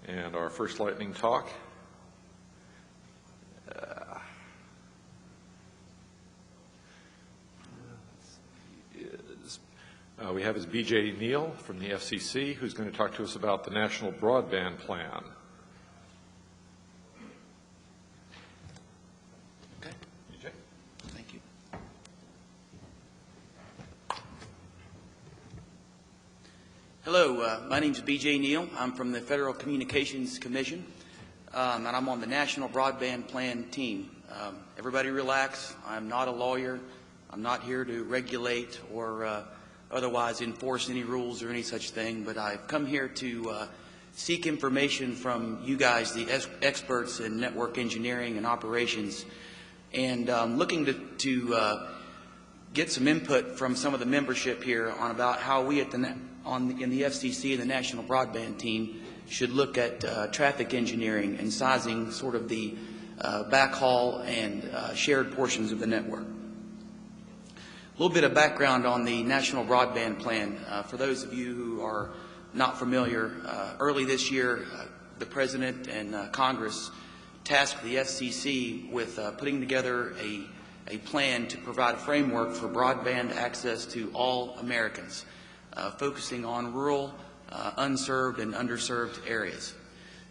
And our first lightning talk we have is B.J. Neal from the FCC, who's going to talk to us about the National Broadband Plan. Okay. B.J. Thank you. Hello, my name is B.J. Neal. I'm from the Federal Communications Commission, and I'm on the National Broadband Plan team. Everybody relax. I'm not a lawyer. I'm not here to regulate or otherwise enforce any rules or any such thing, but I've come here to seek information from you guys, the experts in network engineering and operations, and looking to get some input from some of the membership here on about how we at in the FCC and the National Broadband team should look at traffic engineering and sizing sort of the backhaul and shared portions of the network. A little bit of background on the National Broadband Plan. For those of you who are not familiar, early this year, the President and Congress tasked the FCC with putting together a plan to provide a framework for broadband access to all Americans, focusing on rural, unserved, and underserved areas.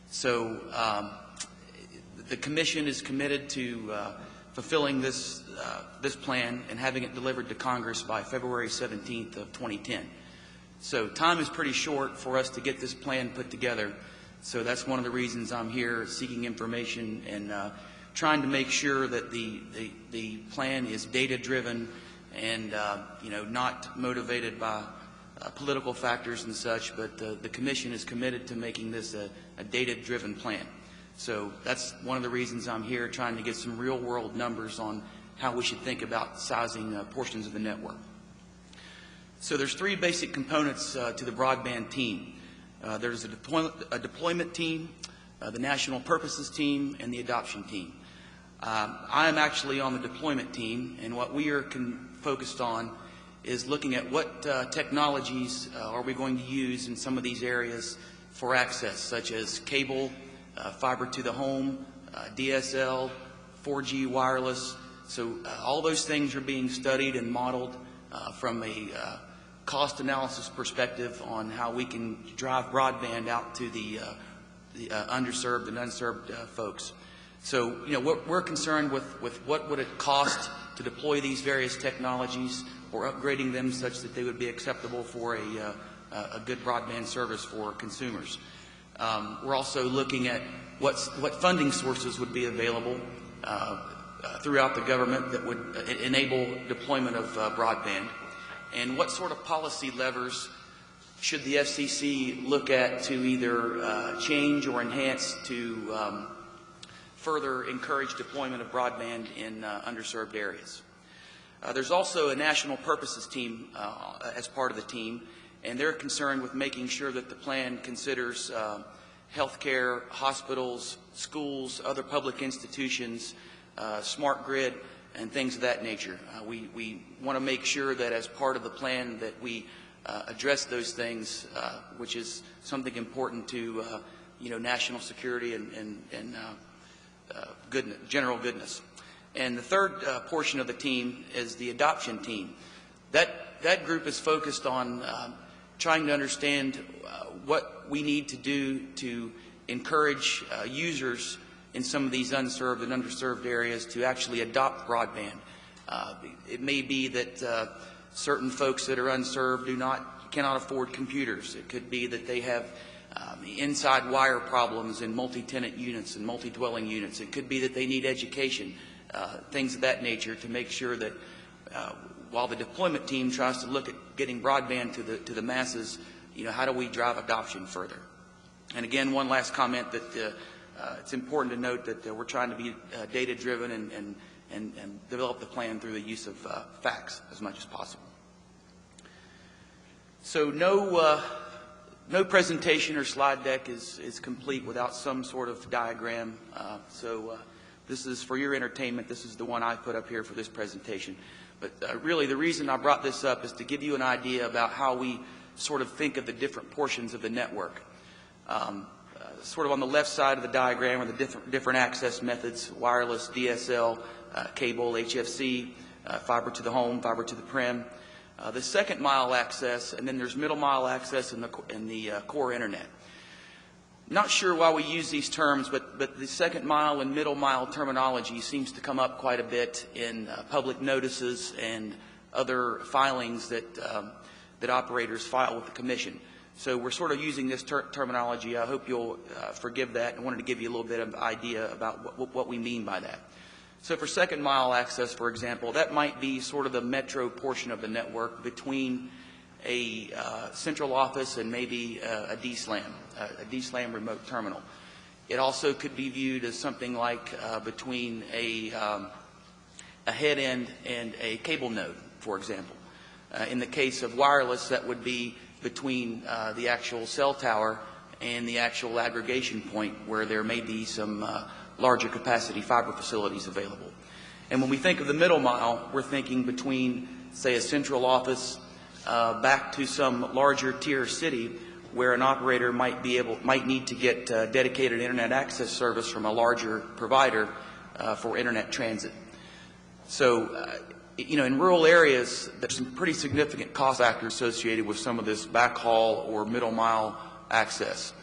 So the Commission is committed to fulfilling this plan and having it delivered to Congress by February 17th of 2010. So time is pretty short for us to get this plan put together. So that's one of the reasons I'm here seeking information and trying to make sure that the plan is data-driven and not motivated by political factors and such, but the Commission is committed to making this a data-driven plan. So that's one of the reasons I'm here, trying to get some real-world numbers on how we should think about sizing portions of the network. So there's three basic components to the broadband team. There's a deployment team, the national purposes team, and the adoption team. I am actually on the deployment team, and what we are focused on is looking at what technologies are we going to use in some of these areas for access, such as cable, fiber to the home, DSL, 4G wireless. So all those things are being studied and modeled from a cost analysis perspective on how we can drive broadband out to the underserved and unserved folks. So, we're concerned with what would it cost to deploy these various technologies or upgrading them such that they would be acceptable for a good broadband service for consumers. We're also looking at what funding sources would be available throughout the government that would enable deployment of broadband, and what sort of policy levers should the FCC look at to either change or enhance to further encourage deployment of broadband in underserved areas. There's also a national purposes team as part of the team, and they're concerned with making sure that the plan considers healthcare, hospitals, schools, other public institutions, smart grid, and things of that nature. We want to make sure that as part of the plan that we address those things, which is something important to national security and general goodness. And the third portion of the team is the adoption team. That group is focused on trying to understand what we need to do to encourage users in some of these unserved and underserved areas to actually adopt broadband. It may be that certain folks that are unserved cannot afford computers. It could be that they have inside wire problems in multi-tenant units and multi-dwelling units. It could be that they need education, things of that nature, to make sure that while the deployment team tries to look at getting broadband to the masses, how do we drive adoption further? And again, one last comment that it's important to note that we're trying to be data-driven and develop the plan through the use of facts as much as possible. So no presentation or slide deck is complete without some sort of diagram. So this is for your entertainment. This is the one I put up here for this presentation. But really the reason I brought this up is to give you an idea about how we sort of think of the different portions of the network. sort of on the left side of the diagram are the different access methods: wireless, DSL, cable, HFC, fiber to the home, fiber to the prem. The second mile access, and then there's middle mile access in the core internet. Not sure why we use these terms, but the second mile and middle mile terminology seems to come up quite a bit in public notices and other filings that operators file with the Commission. So we're sort of using this terminology. I hope you'll forgive that. I wanted to give you a little bit of idea about what we mean by that. So for second mile access, for example, that might be sort of the metro portion of the network between a central office and maybe a DSLAM remote terminal. It also could be viewed as something like between a head end and a cable node, for example. In the case of wireless, that would be between the actual cell tower and the actual aggregation point where there may be some larger capacity fiber facilities available. And when we think of the middle mile, we're thinking between, say, a central office back to some larger tier city where an operator might need to get dedicated internet access service from a larger provider for internet transit. So, in rural areas, there's some pretty significant cost factors associated with some of this backhaul or middle mile access.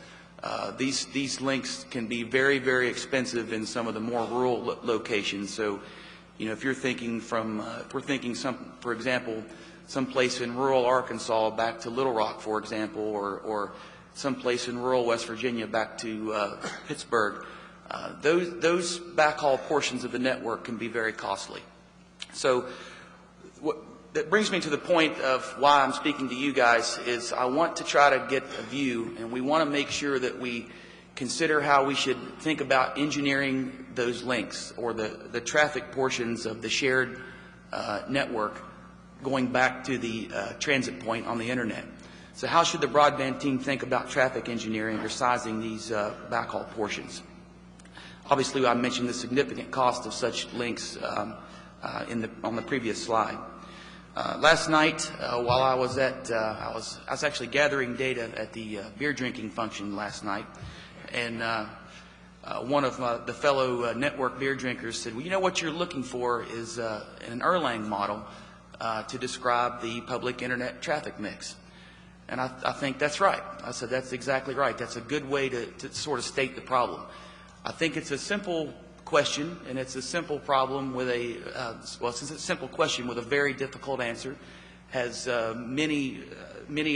These links can be very, very expensive in some of the more rural locations. So, if you're thinking if we're thinking for example, someplace in rural Arkansas back to Little Rock, for example, or someplace in rural West Virginia back to Pittsburgh, those backhaul portions of the network can be very costly. So that brings me to the point of why I'm speaking to you guys is I want to try to get a view, and we want to make sure that we consider how we should think about engineering those links or the traffic portions of the shared network going back to the transit point on the internet. So how should the broadband team think about traffic engineering or sizing these backhaul portions? Obviously, I mentioned the significant cost of such links on the previous slide. Last night, while I was I was actually gathering data at the beer drinking function last night, and one of the fellow network beer drinkers said, "Well, what you're looking for is an Erlang model to describe the public internet traffic mix." And I think that's right. I said, that's exactly right. That's a good way to sort of state the problem. I think it's a simple question, and it's a simple problem with it's a simple question with a very difficult answer. Has many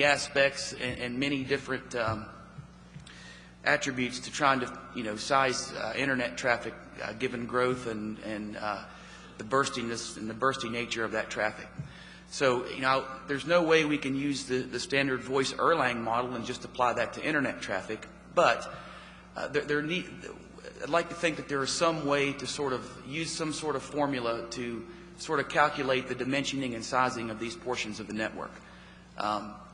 aspects and many different attributes to trying to size internet traffic given growth and the burstiness and the bursty nature of that traffic. So there's no way we can use the standard voice Erlang model and just apply that to internet traffic. But I'd like to think that there is some way to sort of use some sort of formula to sort of calculate the dimensioning and sizing of these portions of the network.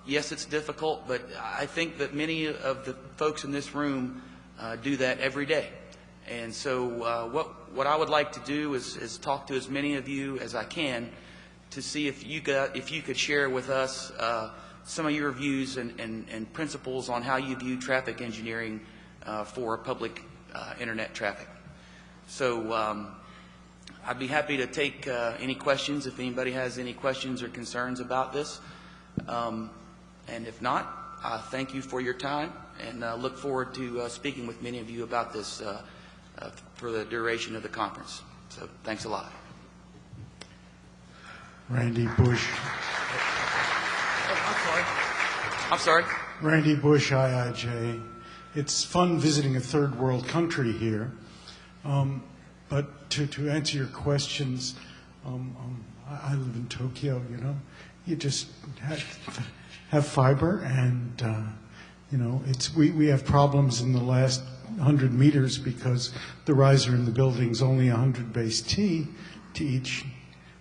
Yes, it's difficult, but I think that many of the folks in this room do that every day. And so what I would like to do is talk to as many of you as I can to see if you could share with us some of your views and principles on how you view traffic engineering for public internet traffic. So I'd be happy to take any questions if anybody has any questions or concerns about this. And if not, I thank you for your time and look forward to speaking with many of you about this for the duration of the conference. So thanks a lot. Randy Bush. Oh, I'm sorry. Randy Bush, IIJ. It's fun visiting a third world country here. But to answer your questions, I live in Tokyo, You just have fiber and, we have problems in the last 100 meters because the riser in the building's only 100 base T to each,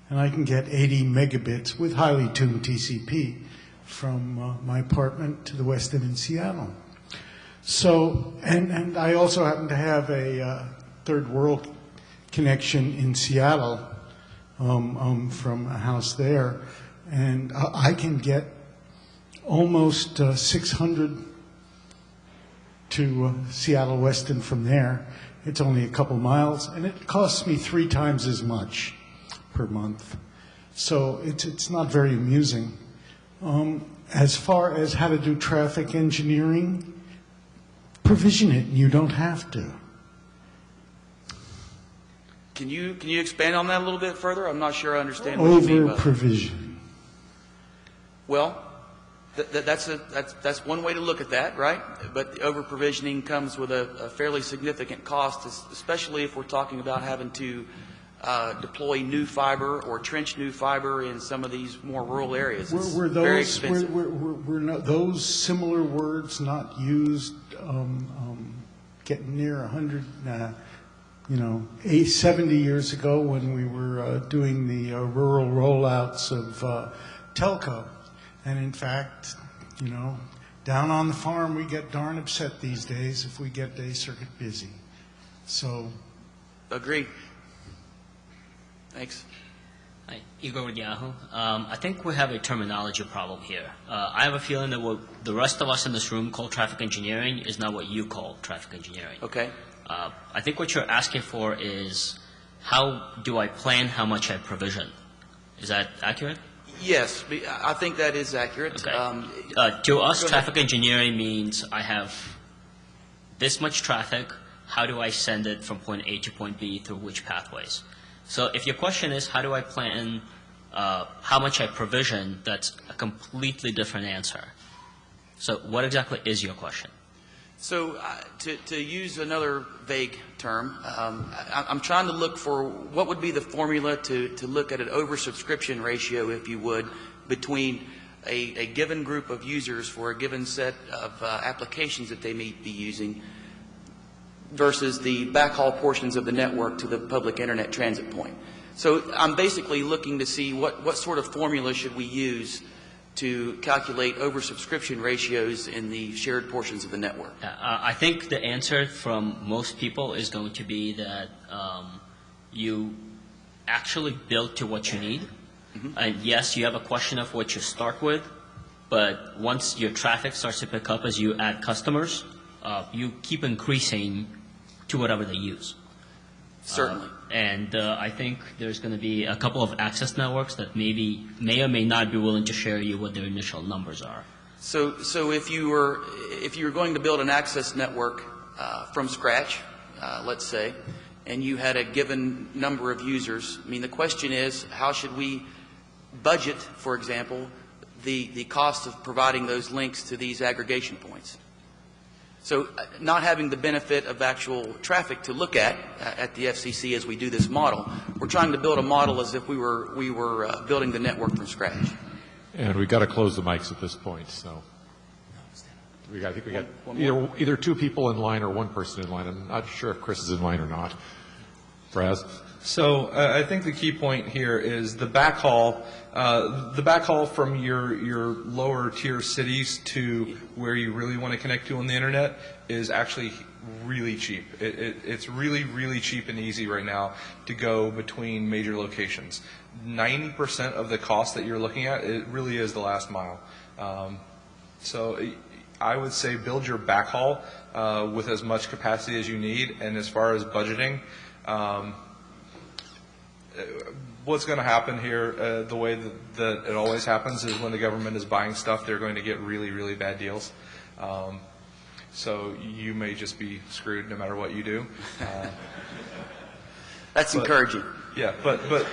and I can get 80 megabits with highly tuned TCP from my apartment to the West End in Seattle. So, and I also happen to have a third world connection in Seattle from a house there, and I can get almost 600 to Seattle Weston from there. It's only a couple miles, and it costs me 3 times as much per month. So it's not very amusing. As far as how to do traffic engineering, provision it, and you don't have to. Can you expand on that a little bit further? I'm not sure I understand what you mean by that. Over-provision. Well, that's one way to look at that, right? But the over-provisioning comes with a fairly significant cost, especially if we're talking about having to deploy new fiber or trench new fiber in some of these more rural areas. It's very expensive. Were not those similar words not used getting near 100, 70 years ago when we were doing the rural rollouts of telco? And in fact, down on the farm, we get darn upset these days if we get day circuit busy. So. Agree. Thanks. Hi, Igor with Yahoo. I think we have a terminology problem here. I have a feeling that what the rest of us in this room call traffic engineering is not what you call traffic engineering. Okay. I think what you're asking for is how do I plan how much I provision? Is that accurate? Yes, I think that is accurate. Okay. To us, traffic engineering means I have this much traffic. How do I send it from point A to point B through which pathways? So if your question is how do I plan how much I provision, that's a completely different answer. So what exactly is your question? So to use another vague term, I'm trying to look for what would be the formula to look at an oversubscription ratio, if you would, between a given group of users for a given set of applications that they may be using versus the backhaul portions of the network to the public internet transit point. So I'm basically looking to see what sort of formula should we use to calculate oversubscription ratios in the shared portions of the network. I think the answer from most people is going to be that you actually build to what you need. Mm-hmm. And yes, you have a question of what you start with, but once your traffic starts to pick up as you add customers, you keep increasing to whatever they use. Certainly. And I think there's going to be a couple of access networks that may or may not be willing to share you what their initial numbers are. So if you were going to build an access network from scratch, let's say, and you had a given number of users, I mean, the question is, how should we budget, for example, the cost of providing those links to these aggregation points? So not having the benefit of actual traffic to look at the FCC as we do this model, we're trying to build a model as if we were building the network from scratch. And we've got to close the mics at this point, so I think we got either 2 people in line or 1 person in line. I'm not sure if Chris is in line or not. Braz? So I think the key point here is the backhaul from your lower tier cities to where you really want to connect to on the internet is actually really cheap. It's really, really cheap and easy right now to go between major locations. 90% of the cost that you're looking at, it really is the last mile. So I would say build your backhaul with as much capacity as you need, and as far as budgeting, what's going to happen here, the way that it always happens, is when the government is buying stuff, they're going to get really, really bad deals. So you may just be screwed no matter what you do. That's encouraging. Yeah, but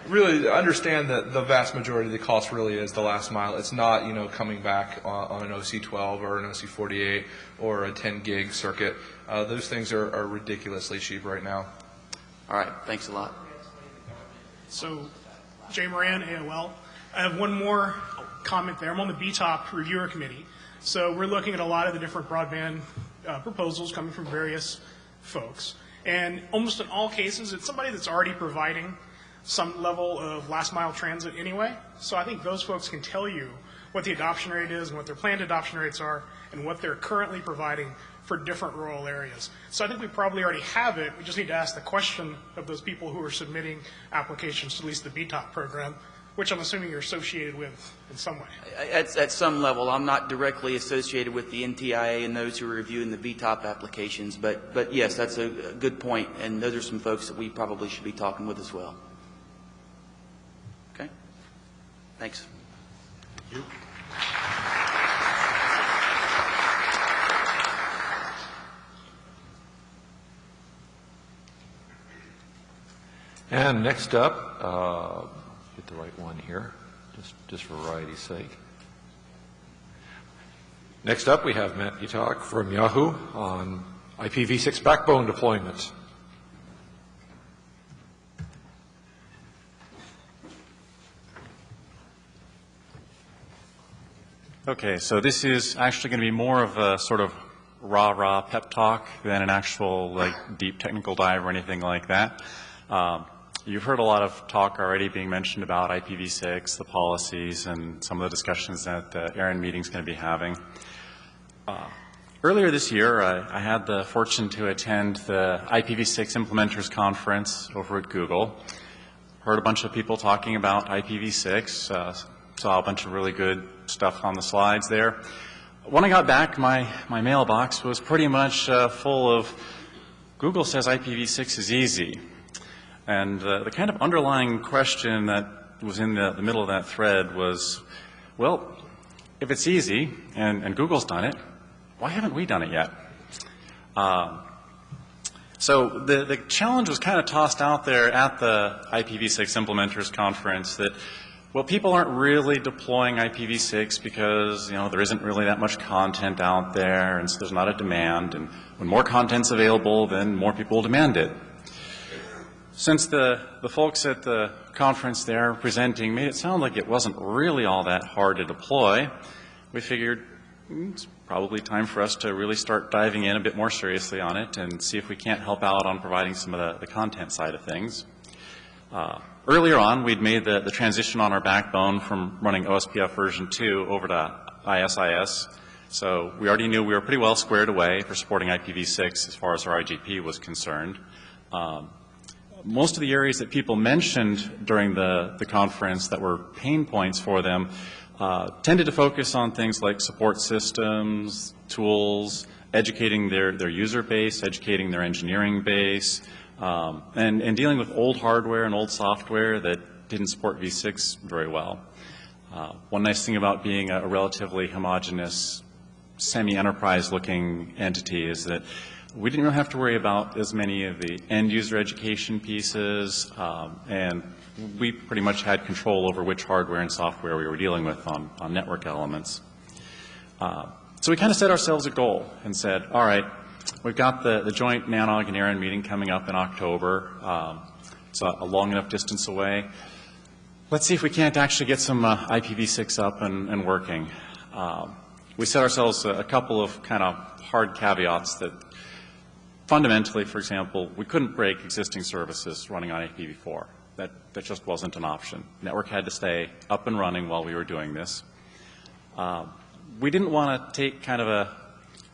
really understand that the vast majority of the cost really is the last mile. It's not, coming back on an OC12 or an OC48 or a 10 gig circuit. Those things are ridiculously cheap right now. All right, thanks a lot. So, Jay Moran, AOL. I have one more comment there. I'm on the BTOP reviewer committee. So we're looking at a lot of the different broadband proposals coming from various folks. And almost in all cases, it's somebody that's already providing some level of last mile transit anyway. So I think those folks can tell you what the adoption rate is and what their planned adoption rates are and what they're currently providing for different rural areas. So I think we probably already have it. We just need to ask the question of those people who are submitting applications to at least the BTOP program. which I'm assuming you're associated with in some way. At some level, I'm not directly associated with the NTIA and those who are reviewing the VTOP applications, but yes, that's a good point, and those are some folks that we probably should be talking with as well. Okay? Thanks. Thank you. And next up, get the right one here, just for variety's sake. Next up, we have Matt Petach from Yahoo on IPv6 backbone deployment. Okay, so this is actually going to be more of a sort of rah-rah pep talk than an actual like deep technical dive or anything like that. You've heard a lot of talk already being mentioned about IPv6, the policies, and some of the discussions that the Aaron meeting is going to be having. Earlier this year, I had the fortune to attend the IPv6 Implementers Conference over at Google. Heard a bunch of people talking about IPv6, saw a bunch of really good stuff on the slides there. When I got back, my mailbox was pretty much full of, Google says IPv6 is easy. And the kind of underlying question that was in the middle of that thread was, well, if it's easy and Google's done it, why haven't we done it yet? So the challenge was kind of tossed out there at the IPv6 Implementers Conference that, well, people aren't really deploying IPv6 because, there isn't really that much content out there, and so there's not a demand. And when more content's available, then more people will demand it. Since the folks at the conference there presenting made it sound like it wasn't really all that hard to deploy, we figured it's probably time for us to really start diving in a bit more seriously on it and see if we can't help out on providing some of the content side of things. Earlier on, we'd made the transition on our backbone from running OSPF version 2 over to ISIS. So we already knew we were pretty well squared away for supporting IPv6 as far as our IGP was concerned. Most of the areas that people mentioned during the conference that were pain points for them tended to focus on things like support systems, tools, educating their user base, educating their engineering base, and dealing with old hardware and old software that didn't support v6 very well. One nice thing about being a relatively homogeneous, semi-enterprise looking entity is that we didn't really have to worry about as many of the end user education pieces, and we pretty much had control over which hardware and software we were dealing with on network elements. So we kind of set ourselves a goal and said, all right, we've got the joint NANOG and Aaron meeting coming up in October. It's a long enough distance away. Let's see if we can't actually get some IPv6 up and working. We set ourselves a couple of kind of hard caveats that fundamentally, for example, we couldn't break existing services running on IPv4. That just wasn't an option. Network had to stay up and running while we were doing this. We didn't want to take kind of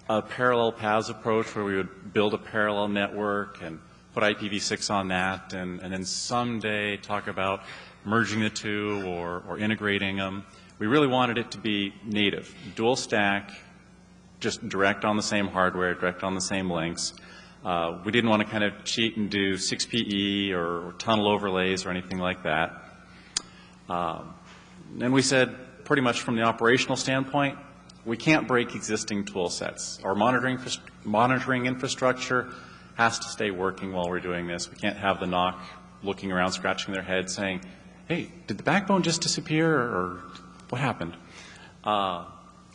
a parallel paths approach where we would build a parallel network and put IPv6 on that and then someday talk about merging the two or integrating them. We really wanted it to be native, dual stack, just direct on the same hardware, direct on the same links. We didn't want to kind of cheat and do 6PE or tunnel overlays or anything like that. And we said pretty much from the operational standpoint, we can't break existing tool sets. Our monitoring infrastructure has to stay working while we're doing this. We can't have the NOC looking around, scratching their head saying, hey, did the backbone just disappear or what happened? And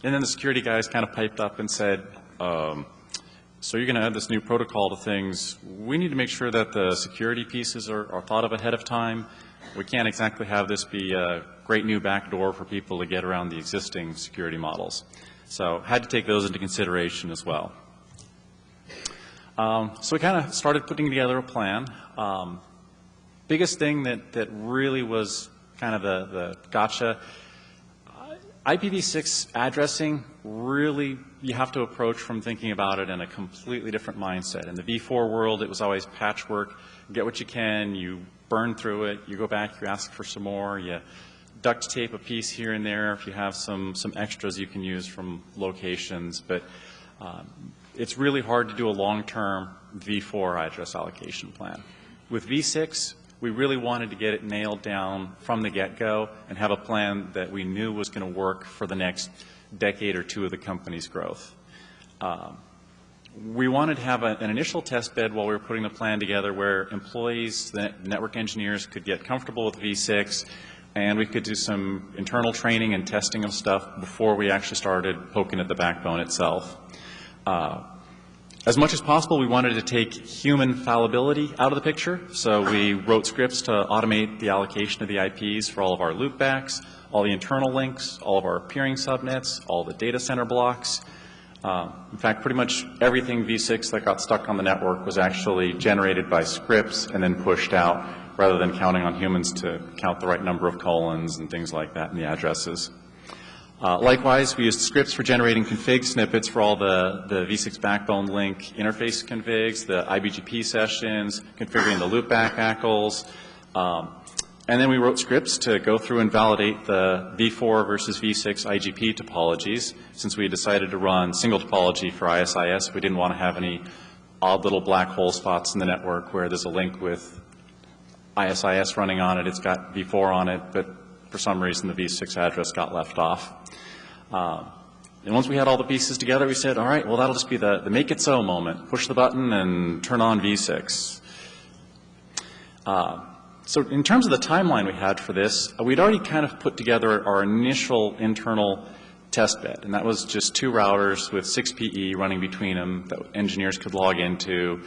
then the security guys kind of piped up and said, so you're going to add this new protocol to things. We need to make sure that the security pieces are thought of ahead of time. We can't exactly have this be a great new backdoor for people to get around the existing security models. So had to take those into consideration as well. So we kind of started putting together a plan. Biggest thing that really was kind of the gotcha, IPv6 addressing, really you have to approach from thinking about it in a completely different mindset. In the v4 world, it was always patchwork. Get what you can, you burn through it, you go back, you ask for some more, you duct tape a piece here and there if you have some extras you can use from locations, but it's really hard to do a long-term V4 address allocation plan. With V6, we really wanted to get it nailed down from the get-go and have a plan that we knew was going to work for the next decade or two of the company's growth. We wanted to have an initial test bed while we were putting the plan together where employees, the network engineers, could get comfortable with V6, and we could do some internal training and testing of stuff before we actually started poking at the backbone itself. As much as possible, we wanted to take human fallibility out of the picture, so we wrote scripts to automate the allocation of the IPs for all of our loopbacks, all the internal links, all of our peering subnets, all the data center blocks. In fact, pretty much everything V6 that got stuck on the network was actually generated by scripts and then pushed out, rather than counting on humans to count the right number of colons and things like that in the addresses. Likewise, we used scripts for generating config snippets for all the V6 backbone link interface configs, the IBGP sessions, configuring the loopback ACLs, and then we wrote scripts to go through and validate the V4 versus V6 IGP topologies. Since we had decided to run single topology for ISIS, we didn't want to have any odd little black hole spots in the network where there's a link with ISIS running on it, it's got V4 on it, but for some reason the V6 address got left off. And once we had all the pieces together, we said, all right, well, that'll just be the make it so moment. Push the button and turn on V6. So in terms of the timeline we had for this, we'd already kind of put together our initial internal test bed, and that was just 2 routers with 6 PE running between them that engineers could log into.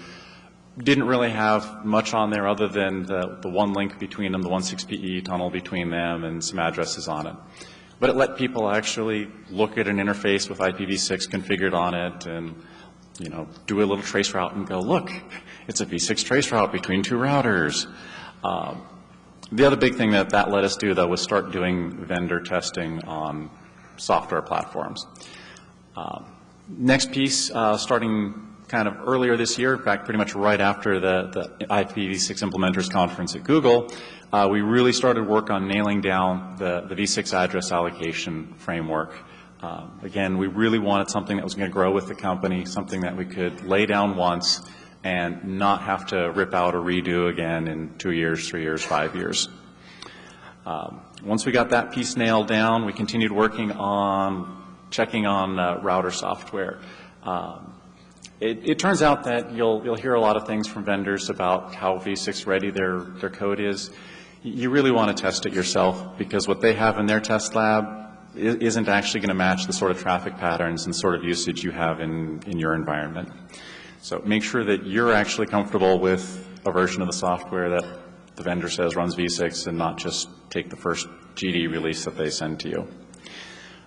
Didn't really have much on there other than the one link between them, the 16PE tunnel between them, and some addresses on it. But it let people actually look at an interface with IPv6 configured on it and, you know, do a little trace route and go, look, it's a V6 trace route between 2 routers. The other big thing that let us do, though, was start doing vendor testing on software platforms. Next piece, starting kind of earlier this year, in fact, pretty much right after the IPv6 Implementers Conference at Google, we really started work on nailing down the V6 address allocation framework. Again, we really wanted something that was going to grow with the company, something that we could lay down once and not have to rip out or redo again in 2 years, 3 years, 5 years. Once we got that piece nailed down, we continued working on checking on router software. It turns out that you'll hear a lot of things from vendors about how V6 ready their code is. You really want to test it yourself, because what they have in their test lab isn't actually going to match the sort of traffic patterns and sort of usage you have in your environment. So make sure that you're actually comfortable with a version of the software that the vendor says runs V6 and not just take the first GD release that they send to you.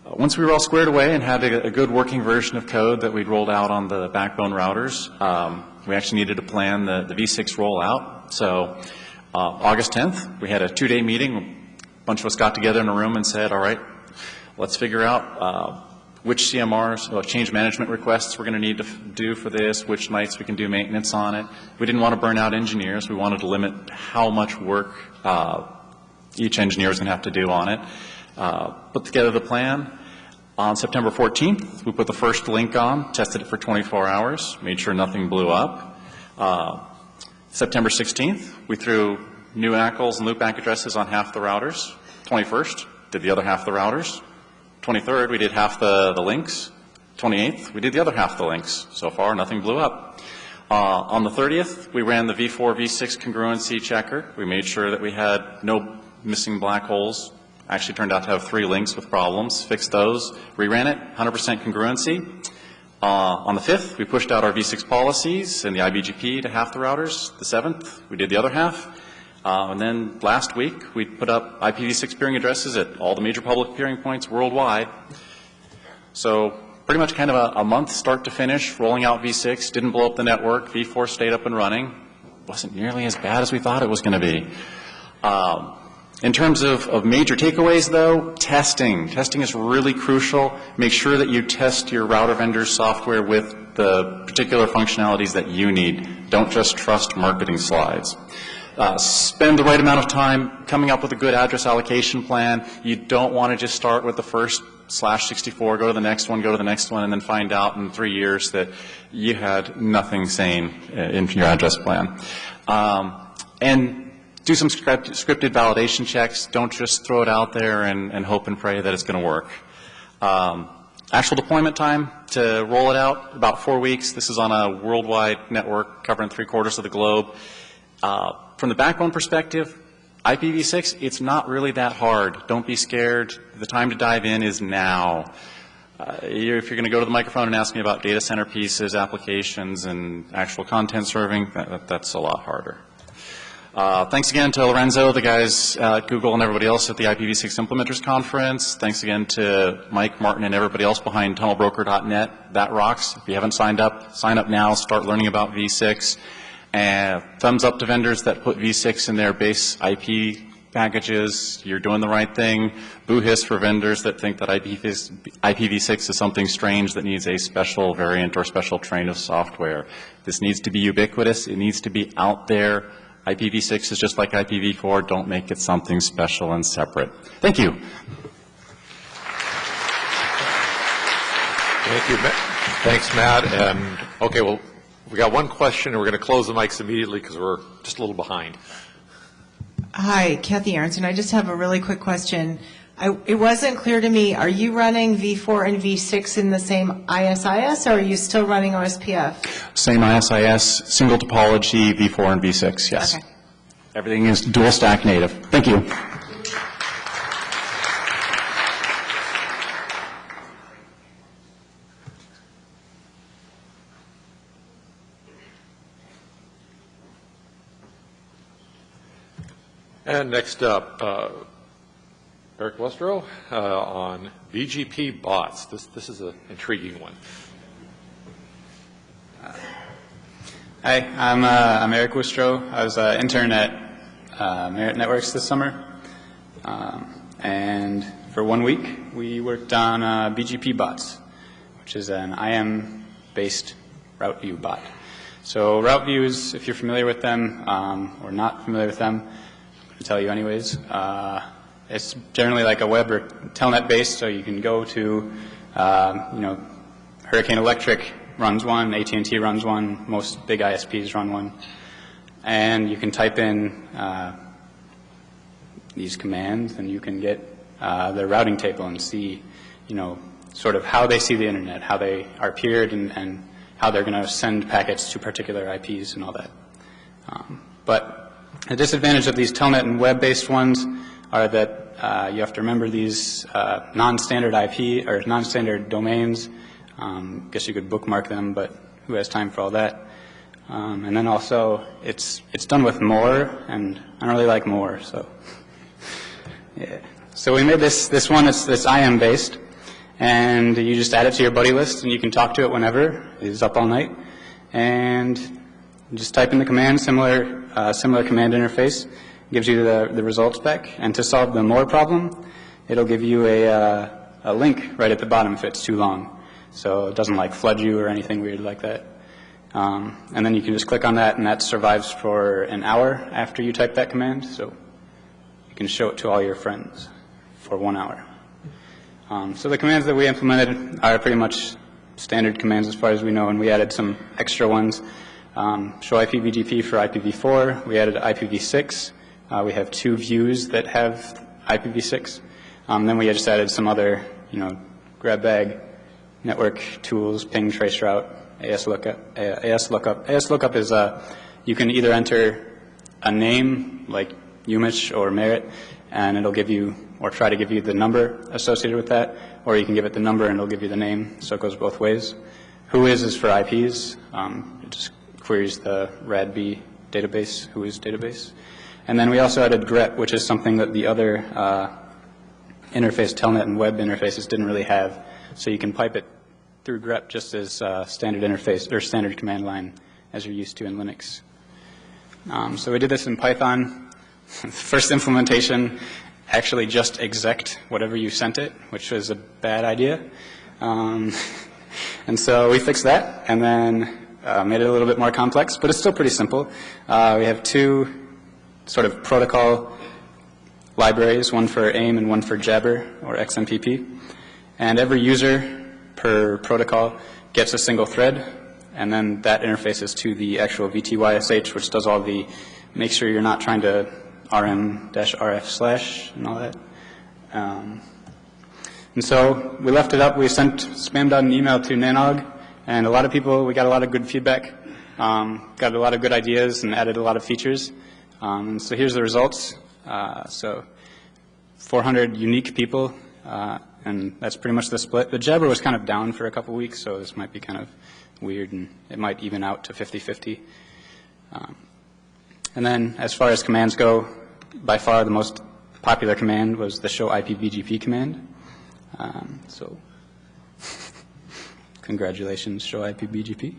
Once we were all squared away and had a good working version of code that we'd rolled out on the backbone routers, we actually needed to plan the V6 rollout. So August 10th, we had a 2-day meeting. A bunch of us got together in a room and said, all right, let's figure out which CMRs, change management requests we're going to need to do for this, which nights we can do maintenance on it. We didn't want to burn out engineers. We wanted to limit how much work each engineer was going to have to do on it. Put together the plan. On September 14th, we put the first link on, tested it for 24 hours, made sure nothing blew up. September 16th, we threw new ACLs and loopback addresses on half the routers. 21st, did the other half of the routers. 23rd, we did half the links. 28th, we did the other half of the links. So far, nothing blew up. On the 30th, we ran the V4, V6 congruency checker. We made sure that we had no missing black holes. Actually turned out to have 3 links with problems. Fixed those, reran it, 100% congruency. On the 5th, we pushed out our V6 policies and the IBGP to half the routers. The 7th, we did the other half. And then last week, we put up IPv6 peering addresses at all the major public peering points worldwide. So pretty much kind of a month start to finish, rolling out V6, didn't blow up the network, V4 stayed up and running. Wasn't nearly as bad as we thought it was going to be. In terms of major takeaways, though, testing. Testing is really crucial. Make sure that you test your router vendor's software with the particular functionalities that you need. Don't just trust marketing slides. spend the right amount of time coming up with a good address allocation plan. You don't want to just start with the first /64, go to the next one, and then find out in 3 years that you had nothing sane in your address plan. And do some scripted validation checks. Don't just throw it out there and hope and pray that it's going to work. Actual deployment time to roll it out, about 4 weeks. This is on a worldwide network covering 3/4 of the globe. From the backbone perspective, IPv6, it's not really that hard. Don't be scared. The time to dive in is now. If you're going to go to the microphone and ask me about data center pieces, applications, and actual content serving, that's a lot harder. Thanks again to Lorenzo, the guys at Google, and everybody else at the IPv6 Implementers Conference. Thanks again to Mike, Martin, and everybody else behind tunnelbroker.net. That rocks. If you haven't signed up, sign up now. Start learning about V6. And thumbs up to vendors that put V6 in their base IP packages. You're doing the right thing. Boo hiss for vendors that think that IPv6 is something strange that needs a special variant or special train of software. This needs to be ubiquitous. It needs to be out there. IPv6 is just like IPv4. Don't make it something special and separate. Thank you. Thank you. Thanks, Matt. And okay, well, we got one question, and we're going to close the mics immediately because we're just a little behind. Hi, Kathy Aronson. I just have a really quick question. It wasn't clear to me, are you running V4 and V6 in the same ISIS, or are you still running OSPF? Same ISIS, single topology, V4 and V6, yes. Okay. Everything is dual stack native. Thank you. And next up, Eric Wustrow on BGP bots. This is an intriguing one. Hi, I'm Eric Wustrow. I was an intern at Merit Networks this summer, and for 1 week we worked on BGP bots, which is an IM-based route view bot. So route views, if you're familiar with them or not familiar with them, to tell you anyways. It's generally like a web or telnet based, so you can go to, Hurricane Electric runs one, AT&T runs one, most big ISPs run one, and you can type in these commands, and you can get their routing table and see, sort of how they see the internet, how they are peered, and how they're going to send packets to particular IPs and all that. But the disadvantage of these telnet and web-based ones are that you have to remember these non-standard IP or non-standard domains. Guess you could bookmark them, but who has time for all that? And then also, it's done with more, and I don't really like more. So, yeah. So we made this one. It's this IM-based, and you just add it to your buddy list, and you can talk to it whenever. It's up all night, and just type in the command, similar command interface, gives you the results back. And to solve the more problem, it'll give you a link right at the bottom if it's too long. So it doesn't like flood you or anything weird like that. And then you can just click on that, and that survives for an hour after you type that command. So you can show it to all your friends for 1 hour. So the commands that we implemented are pretty much standard commands as far as we know, and we added some extra ones. Show IPBGP for IPv4. We added IPv6. We have 2 views that have IPv6. Then we just added some other, grab bag, network tools, ping, trace route, AS lookup. AS lookup is you can either enter a name like UMich or Merit, and it'll give you or try to give you the number associated with that, or you can give it the number and it'll give you the name. So it goes both ways. Whois for IPs. It just queries the RADB database, Whois database. And then we also added grep, which is something that the other interface, telnet and web interfaces didn't really have. So you can pipe it through grep just as standard interface or standard command line as you're used to in Linux. So we did this in Python. First implementation actually just exec'd whatever you sent it, which was a bad idea. And so we fixed that and then made it a little bit more complex, but it's still pretty simple. We have 2 sort of protocol libraries, one for AIM and one for Jabber or XMPP. And every user per protocol gets a single thread, and then that interfaces to the actual VTYSH, which does all the, make sure you're not trying to rm-rf/ and all that. And so we left it up. We spammed out an email to Nanog, and a lot of people, we got a lot of good feedback, got a lot of good ideas, and added a lot of features. And so here's the results. So 400 unique people, and that's pretty much the split. The Jabber was kind of down for a couple weeks, so this might be kind of weird, and it might even out to 50-50. And then as far as commands go, by far the most popular command was the show IPBGP command. So congratulations, show IPBGP.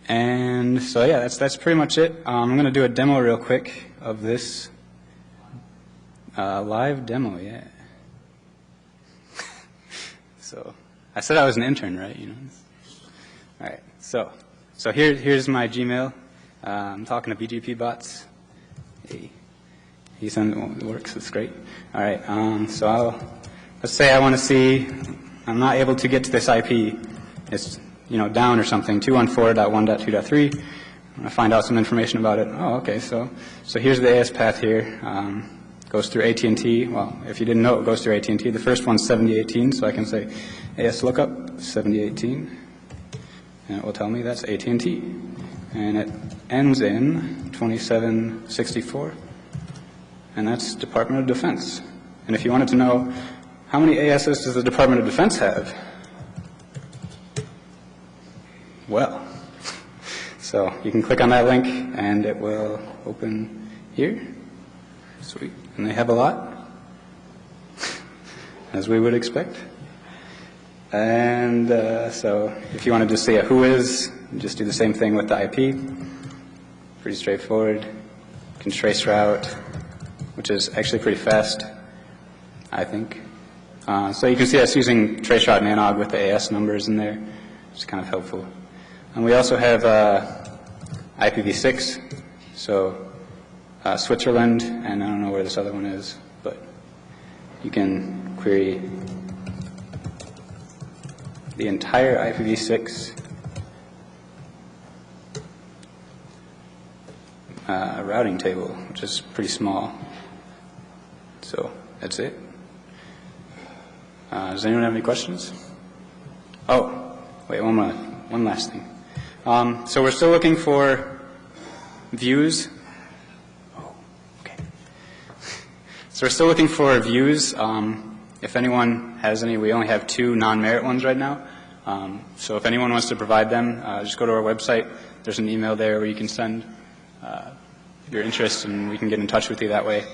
And so yeah, that's pretty much it. I'm going to do a demo real quick of this live demo. Yeah. So I said I was an intern, right? You know. All right. So here's my Gmail. I'm talking to BGP bots. Hey. He sends it works. It's great. All right. So let's say I want to see. I'm not able to get to this IP. It's down or something. 214.1.2.3. I'm going to find out some information about it. Oh, okay. So here's the AS path here. Goes through AT&T. Well, if you didn't know, it goes through AT&T. The first one's 7018, so I can say AS lookup 7018, and it will tell me that's AT&T. And it ends in 2764, and that's Department of Defense. And if you wanted to know how many ASs does the Department of Defense have, well, so you can click on that link, and it will open here. Sweet. And they have a lot, as we would expect. And so if you wanted to see a who is, just do the same thing with the IP. Pretty straightforward. You can trace route, which is actually pretty fast, I think. So you can see us using traceroute and analog with the AS numbers in there, which is kind of helpful. And we also have IPv6, so Switzerland, and I don't know where this other one is, but you can query the entire IPv6 routing table, which is pretty small. So that's it. Does anyone have any questions? Oh, wait, one last thing. So we're still looking for views. Oh, okay. So we're still looking for views. If anyone has any, we only have 2 non-merit ones right now. So if anyone wants to provide them, just go to our website. There's an email there where you can send your interest, and we can get in touch with you that way.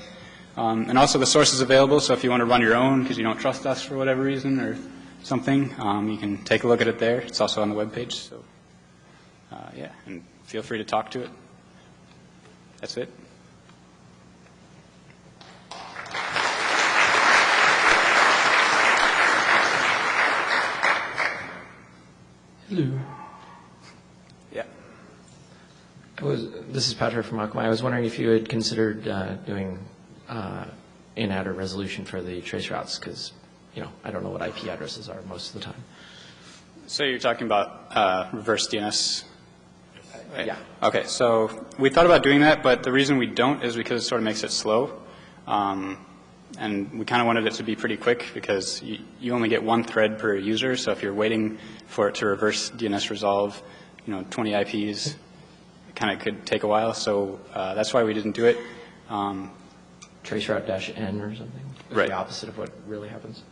And also the source is available, so if you want to run your own because you don't trust us for whatever reason or something, you can take a look at it there. It's also on the webpage. So yeah, and feel free to talk to it. That's it. Hello. Yeah. This is Patrick from Akamai. I was wondering if you had considered doing in-adder resolution for the trace routes, because I don't know what IP addresses are most of the time. So you're talking about reverse DNS? Right? Yeah. Okay. So we thought about doing that, but the reason we don't is because it sort of makes it slow. And we kind of wanted it to be pretty quick because you only get 1 thread per user. So if you're waiting for it to reverse DNS resolve, 20 IPs, it kind of could take a while. So that's why we didn't do it. Traceroute-N or something? Right. The opposite of what really happens?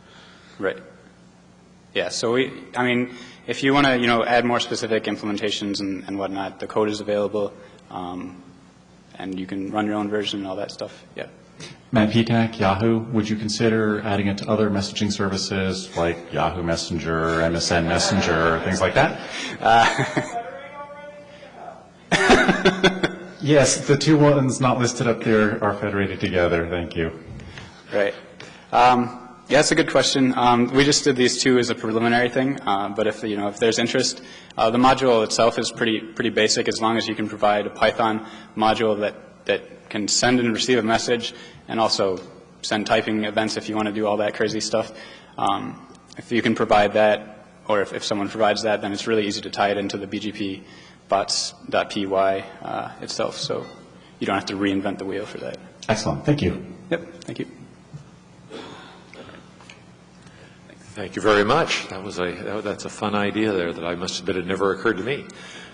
Right. Yeah. So if you want to, add more specific implementations and whatnot, the code is available, and you can run your own version and all that stuff. Yeah. Matt Petach, Yahoo, would you consider adding it to other messaging services like Yahoo Messenger, MSN Messenger, things like that? Yes, the 2 ones not listed up there are federated together. Thank you. Right. Yeah, that's a good question. We just did these 2 as a preliminary thing, but if there's interest, the module itself is pretty basic as long as you can provide a Python module that can send and receive a message and also send typing events if you want to do all that crazy stuff. If you can provide that, or if someone provides that, then it's really easy to tie it into the BGP bots.py itself, so you don't have to reinvent the wheel for that. Excellent. Thank you. Yep, thank you. Thank you very much. That's a fun idea there that I must admit had never occurred to me.